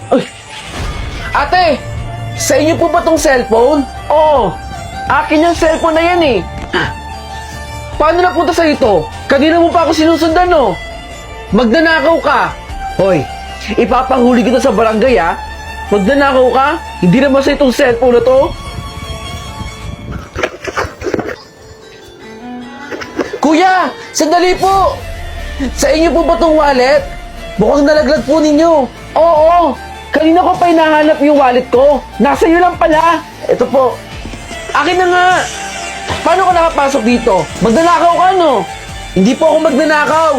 Uy! Ate! Sa inyo po ba tong cellphone? Oo. Akin yung cellphone na yan eh. Paano napunta sa ito? Kanina mo pa ako sinusundan, no? Magnanakaw ka. Hoy, ipapahuli kita sa barangay, ha? Magnanakaw ka? Hindi naman sa itong cellphone na to. Kuya! Sandali po! Sa inyo po ba tong wallet? Mukhang nalaglag po ninyo. Oo! Kanina ko pa hinahanap yung wallet ko. Nasa iyo lang pala. Ito po. Akin na nga. Paano ko nakapasok dito? Magnanakaw ka, no? Hindi po ako magnanakaw.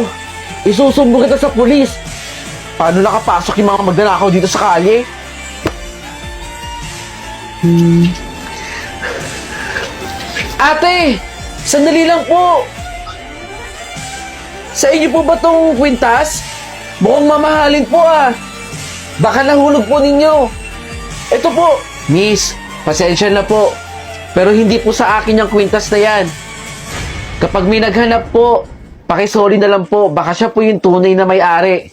Isusumbong kita sa pulis. Paano nakapasok yung mga magnanakaw dito sa kalye? Ate! Sandali lang po. Sa inyo po ba tong kwintas? Mukhang mamahalin po ah. Baka nahulog po ninyo. Ito po. Miss, pasensya na po. Pero hindi po sa akin yung kwintas na yan. Kapag may naghanap po, pakisorry na lang po. Baka siya po yung tunay na may-ari.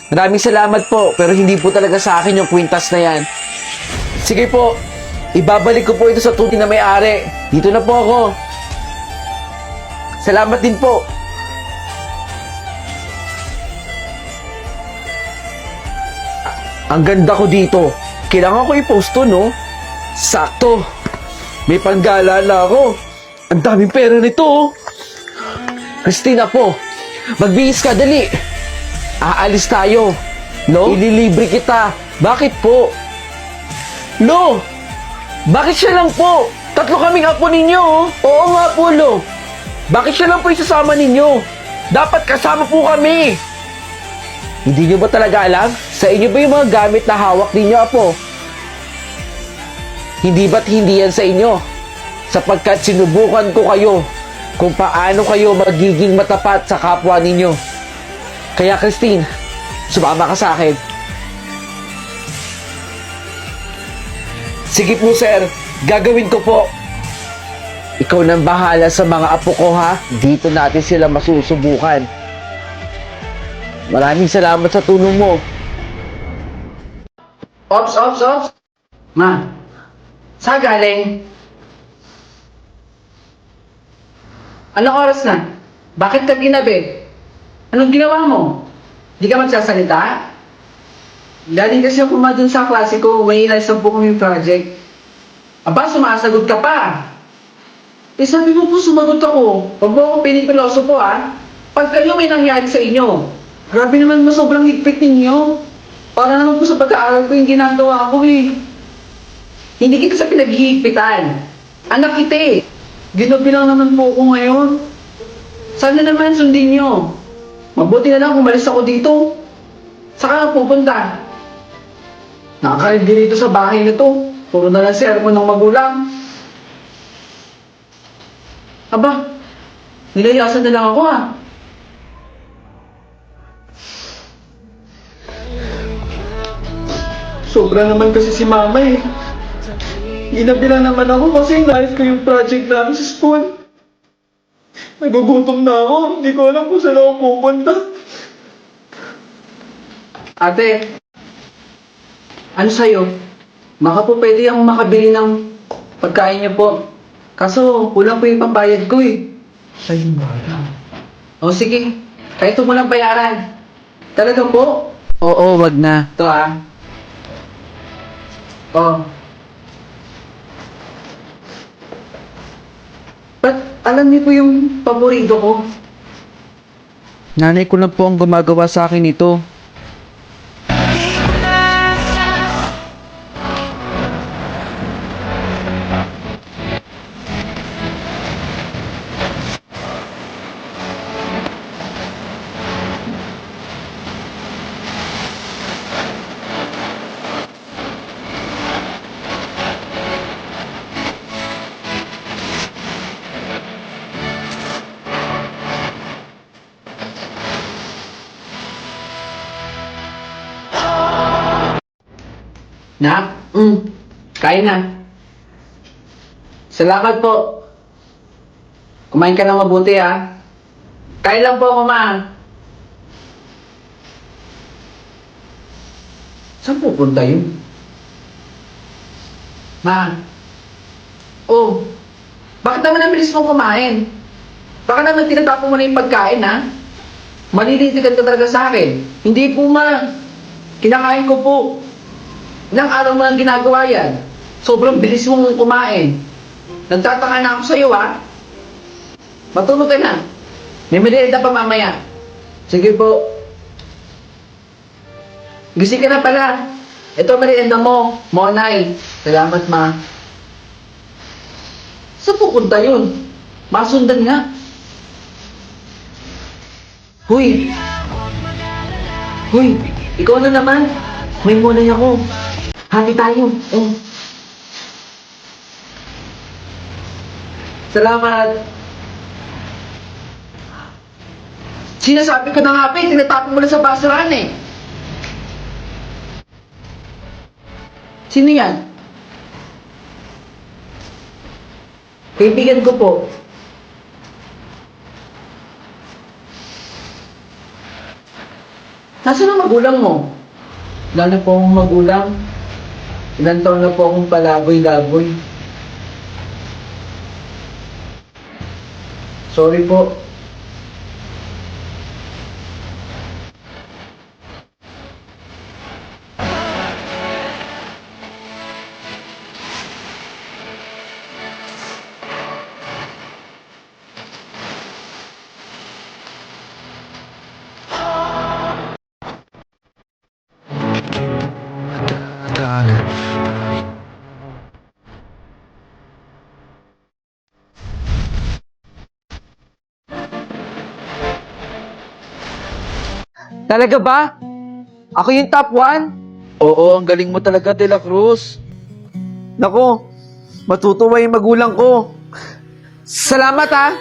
Maraming salamat po, pero hindi po talaga sa akin yung kwintas na yan. Sige po, ibabalik ko po ito sa tunay na may-ari. Dito na po ako. Salamat din po. Ang ganda ko dito. Kailangan ko i-post to, no? Sakto. May panggala na ako. Ang daming pera nito, oh. Christina po, magbihis ka, dali. Aalis tayo. No? Ililibre kita. Bakit po? Lo! Bakit siya lang po? Tatlo kaming apo ninyo, oh. Oo nga po, Lo. Bakit siya lang po isasama ninyo? Dapat kasama po kami. Hindi nyo ba talaga alam? Sa inyo ba yung mga gamit na hawak ninyo, apo? Hindi ba't hindi yan sa inyo? Sapagkat sinubukan ko kayo kung paano kayo magiging matapat sa kapwa ninyo. Kaya Christine, sumama ka sa akin. Sige po sir, gagawin ko po. Ikaw nang bahala sa mga apo ko ha. Dito natin sila masusubukan. Maraming salamat sa tulong mo. Ops, ops, ops. Ma, saan galing? Anong oras na? Bakit ka ginabi? Anong ginawa mo? Di ka magsasalita? Galing kasi ako dun sa klase ko, may ilang po kami project. Aba, sumasagot ka pa. Eh sabi mo po sumagot ako. Huwag mo akong pinipiloso po ha. Pag kayo may nangyari sa inyo, grabe naman mo sobrang higpit ninyo. Para naman po sa pag-aaral ko yung ginagawa ko eh. Hindi kita sa pinaghihigpitan. Anak kita eh. Ginabi lang naman po ako ngayon. Sana naman sundin nyo. Mabuti na lang umalis ako dito. Saka pupunta. Nakakaindi dito sa bahay na to. Puro na lang sermon ng magulang. Aba, nilayasan na lang ako ha. Sobra naman kasi si mama eh. Ginabi lang naman ako kasi naayos ko yung project namin sa school. Nagugutom na ako. Hindi ko alam kung saan ako pupunta. Ate, ano sa'yo? Baka po pwede akong makabili ng pagkain niyo po. Kaso, kulang po yung pambayad ko eh. Sa'yo ba? O sige, kahit mo lang bayaran. Talaga po? Oo, wag na. Ito ah. Oh. Ba't alam niyo po yung paborito ko? Nanay ko lang po ang gumagawa sa akin ito. Nak? Kain na. Salamat po. Kumain ka ng mabuti ha. Kain lang po ako, ma. Saan pupunta yun? Ma, oh, bakit naman ang bilis mong kumain? Baka naman tinatapon mo na yung pagkain, ha? Malilitigan ka talaga sa akin. Hindi po, ma. Kinakain ko po. Ilang araw mo lang ginagawa yan. Sobrang bilis mong kumain. Nagtataka na ako sa'yo, ha? Matulog ka na. May merienda pa mamaya. Sige po. Gising ka na pala. Ito merienda mo, Monay. Salamat, ma. Saan pupunta yun? Masundan nga. Huy! Huy! Ikaw na naman. May mulay ako. Hati tayo. Oh. Salamat. Sinasabi ko na nga pa, tinatapon mo na sa basurahan eh. Sino yan? Kaibigan ko po. Nasaan ang magulang mo? Wala na po akong magulang. Ilan taon na po akong palaboy-laboy. Sorry po. Talaga ba? Ako yung top 1? Oo, ang galing mo talaga, De La Cruz. Nako, matutuwa yung magulang ko. Salamat ha!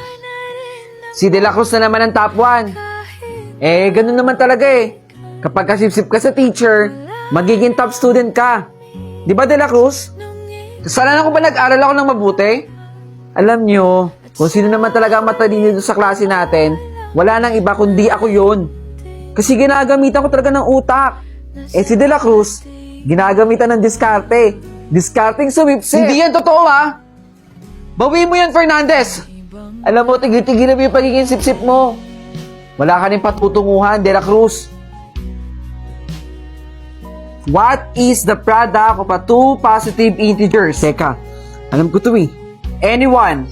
Si De La Cruz na naman ang top 1. Eh, ganun naman talaga eh. Kapag kasipsip ka sa teacher, magiging top student ka. Di ba, De La Cruz? Kasalanan ko ba nag-aral ako ng mabuti? Alam nyo, kung sino naman talaga ang matalino doon sa klase natin, wala nang iba kundi ako yun. Kasi ginagamitan ko talaga ng utak. Eh si De La Cruz, ginagamitan ng diskarte. Discarding sumipsip. Hindi yan totoo ha. Bawiin mo yan, Fernandez. Alam mo, tigil-tigilan mo yung pagiging sipsip mo. Wala ka rin patutunguhan, De La Cruz. What is the product of a two positive integers? Teka, alam ko to eh. Anyone?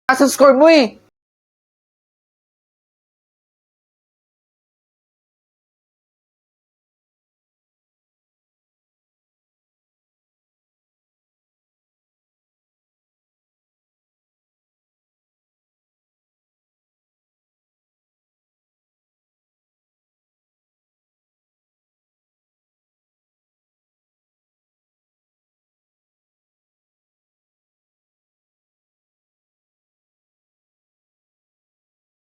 Sa score mo eh.